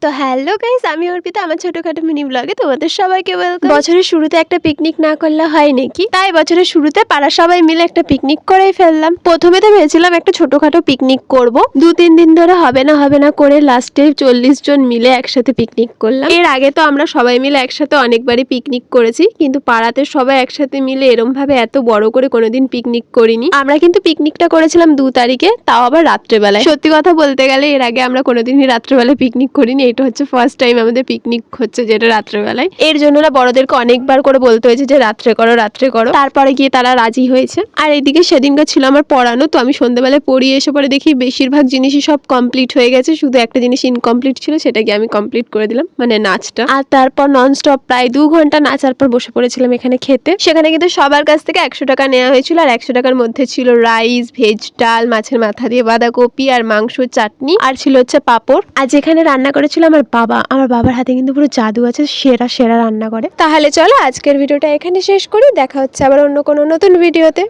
তো hello guys, আমি অর্পিতা। আমার ছোটখাটো মিনি ব্লগে তোমাদের সবাইকে ওয়েলকাম। বছরের শুরুতে একটা পিকনিক না করলে হয় নাকি? তাই বছরের শুরুতে পাড়া সবাই মিলে একটা পিকনিক করেই ফেললাম। প্রথমে তো ভেবেছিলাম একটা ছোটখাটো পিকনিক করব, 2-3 দিন ধরে হবে না করে লাস্টে 40 জন মিলে একসাথে পিকনিক করলাম। এর আগে তো আমরা সবাই মিলে একসাথে অনেকবারই পিকনিক করেছি, কিন্তু পাড়াতে সবাই একসাথে মিলে এরম ভাবে এত বড় করে কোনোদিন পিকনিক করিনি। আমরা কিন্তু পিকনিকটা করেছিলাম 2 তারিখে, তাও আবার রাত্রেবেলায়। সত্যি কথা বলতে গেলে এর আগে আমরা কোনোদিনই রাত্রেবেলায় পিকনিক করিনি। এটা হচ্ছে ফার্স্ট টাইম আমাদের পিকনিক হচ্ছে যেটা রাত্রেবেলায়। এর জন্য না বড়দেরকে অনেকবার করে বলতে হয়েছে যে রাত্রে করো। তারপরে গিয়ে তারা রাজি হয়েছে। আর এদিকে সেদিনকার ছিল আমার পড়ানো, তো আমি সন্ধ্যাবেলায় পড়িয়ে এসে পরে দেখি বেশিরভাগ জিনিসই সব কমপ্লিট হয়ে গেছে, শুধু একটা জিনিস ইনকমপ্লিট ছিল, সেটা গিয়ে আমি কমপ্লিট করে দিলাম, মানে নাচটা। আর তারপর ননস্টপ প্রায় 2 ঘন্টা নাচার পর বসে পড়েছিলাম এখানে খেতে। সেখানে কিন্তু সবার কাছ থেকে 100 টাকা নেওয়া হয়েছিল, আর 100 টাকার মধ্যে ছিল রাইস, ভেজ ডাল, মাছের মাথা দিয়ে বাঁধাকপি আর মাংস, চাটনি, আর ছিল হচ্ছে পাঁপড়। আর যেখানে রান্না করেছিল আমার বাবার হাতে কিন্তু পুরো জাদু আছে, সেরা রান্না করে। তাহলে চলো আজকের ভিডিওটা এখানে শেষ করি, দেখা হচ্ছে আবার অন্য কোনো নতুন ভিডিওতে।